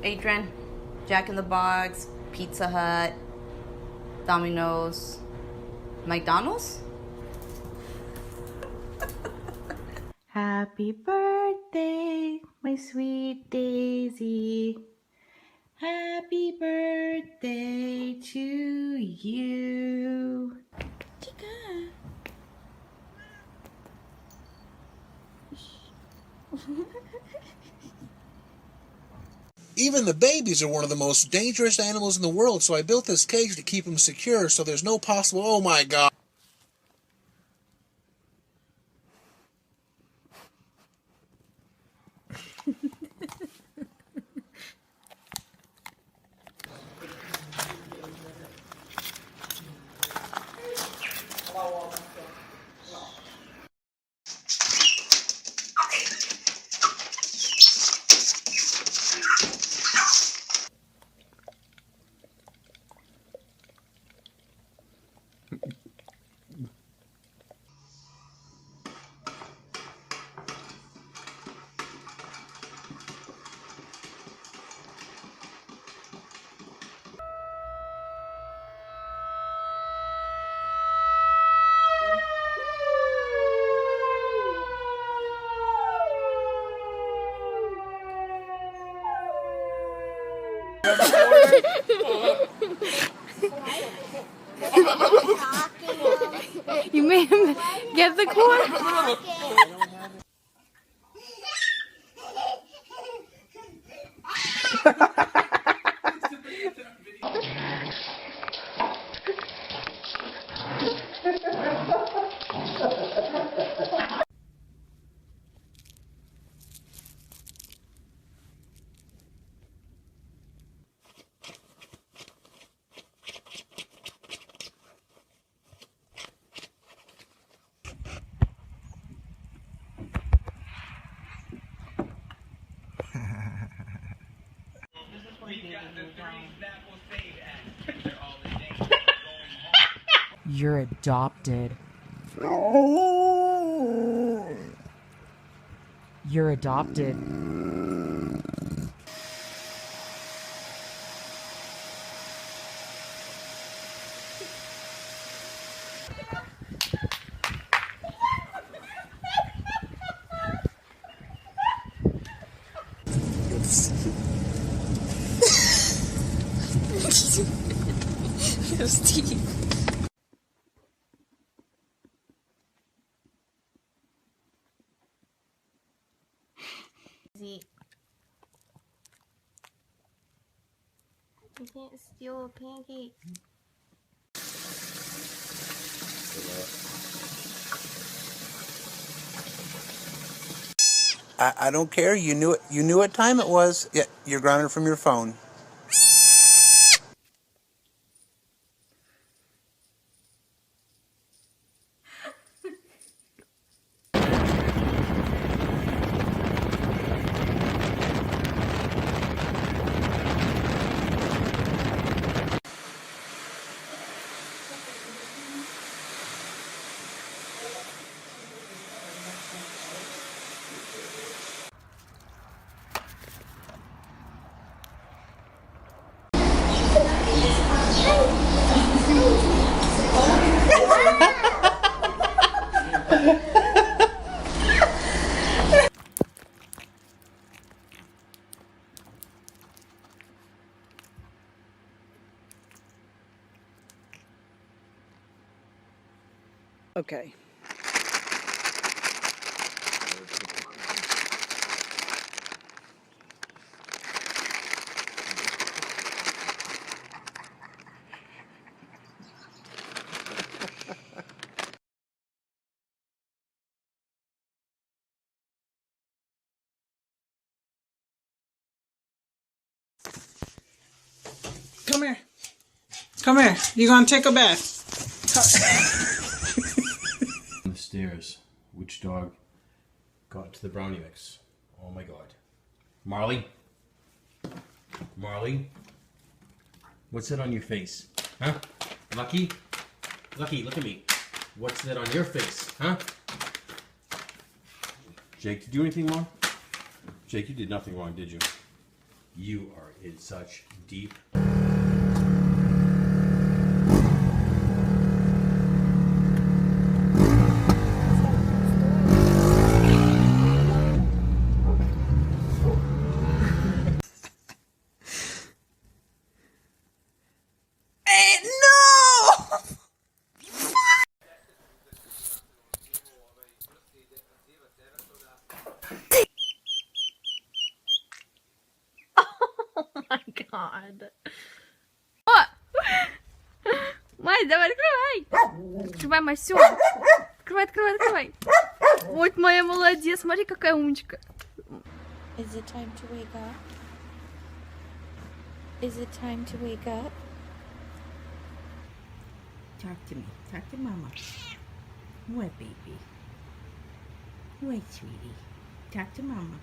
Adrian, Jack in the Box, Pizza Hut, Domino's, McDonald's? Happy birthday, my sweet Daisy. Happy birthday to you. Chica. Even the babies are one of the most dangerous animals in the world, so I built this cage to keep them secure so there's no possible... Oh my God. You made him get the cord? You're adopted. You're adopted. Those teeth. You can't steal a pancake. I don't care. You knew it. You knew what time it was. Yeah, you're grounded from your phone. Okay. Come here. Come here. You gonna take a bath? On the stairs. Which dog got to the brownie mix? Oh my God. Marley? Marley? What's that on your face? Huh? Lucky? Lucky, look at me. What's that on your face? Huh? Jake, did you do anything wrong? Jake, you did nothing wrong, did you? You are in such deep. My God. О! Мать, давай открывай. Открывай, Масю. Открывай, открывай, открывай. Вот моя молодец. Смотри, какая умничка. Is it time to wake up? Is it time to wake up? Talk to me. Talk to Mama. What, baby? What, sweetie? Talk to Mama.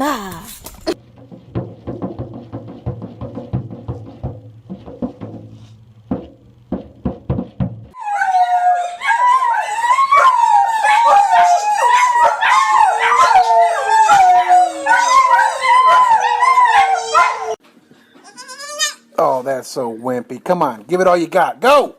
Ah! Oh, that's so wimpy. Come on, give it all you got. Go!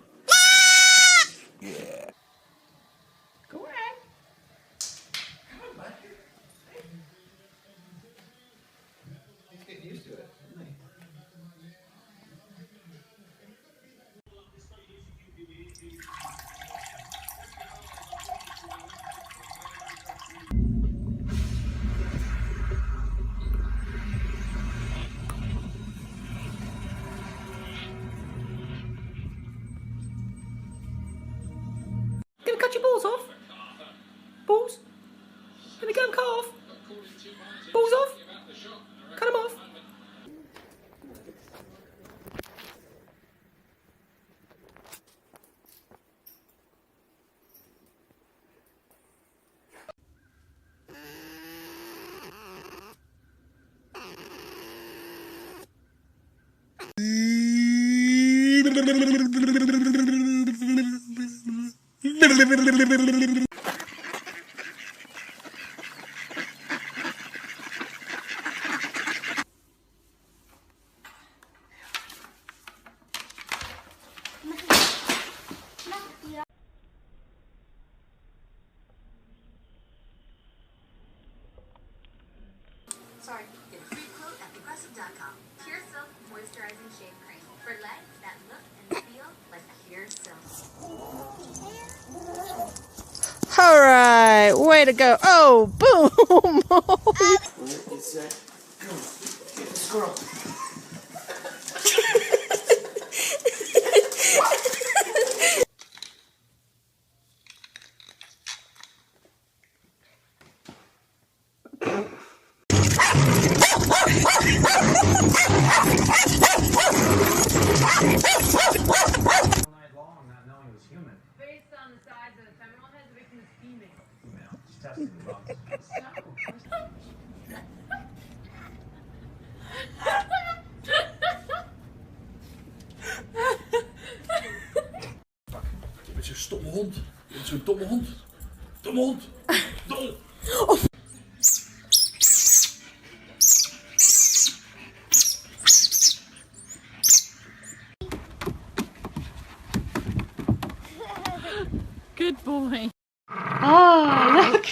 Gonna cut your balls off? Balls? Gonna get them cut off? Balls off? Cut them off? Sorry, get a free quote at progressive.com. Pure Silk Moisturizing Shave Cream. For legs that look and feel like pure silk. Alright, way to go. Oh, boom! It's that. Come on, get the squirrel. Based on the size of the feminine head, the victim is female. Je bent zo'n stomme hond. Je bent zo'n domme hond. Domme hond. Dom. Good boy. Oh, look.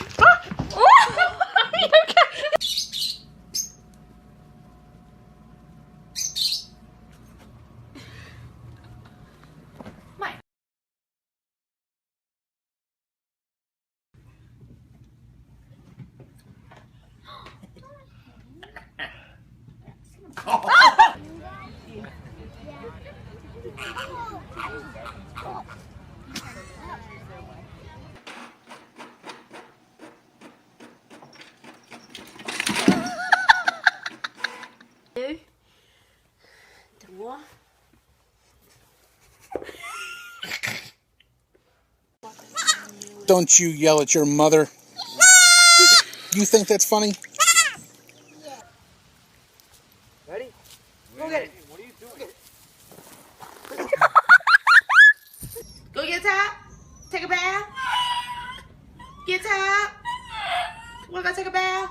Don't you yell at your mother. You think that's funny? Ready? Go get it. What are you doing? Go get a towel. Take a bath. Get a towel. Wanna go take a bath?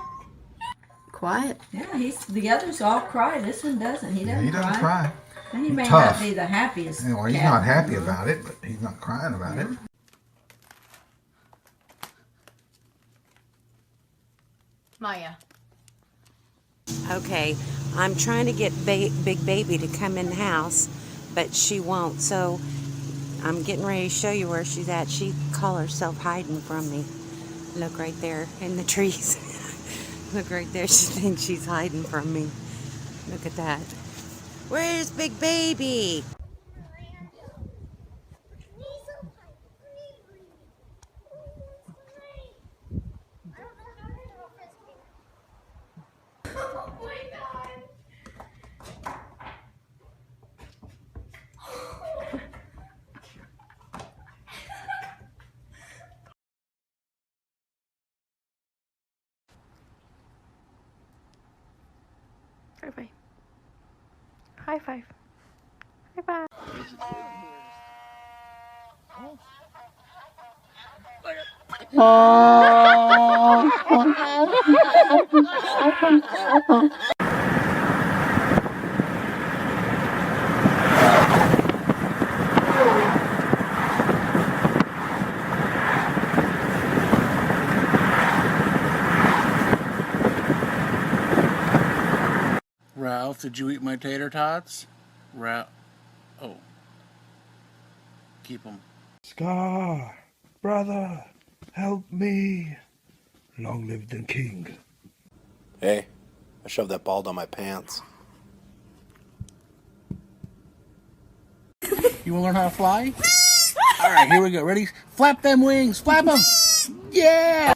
Quiet. Yeah, the others all cry. This one doesn't. He doesn't, He doesn't cry. And he He's may tough. not be the happiest. Well, he's cat not in the happy world. about it, but he's not crying about it. Maya. Okay, I'm trying to get Big Baby to come in the house, but she won't. So I'm getting ready to show you where she's at. She call herself hiding from me. Look right there in the trees. Look right there. She thinks she's hiding from me. Look at that. Where's Big Baby? Bye-bye. High five. Bye-bye. Ralph, did you eat my tater tots? Ralph. Oh. Keep them. Scar, brother, help me. Long live the king. Hey, I shoved that ball down my pants. You want to learn how to fly? All right, here we go. Ready? Flap them wings. Flap them. Yeah!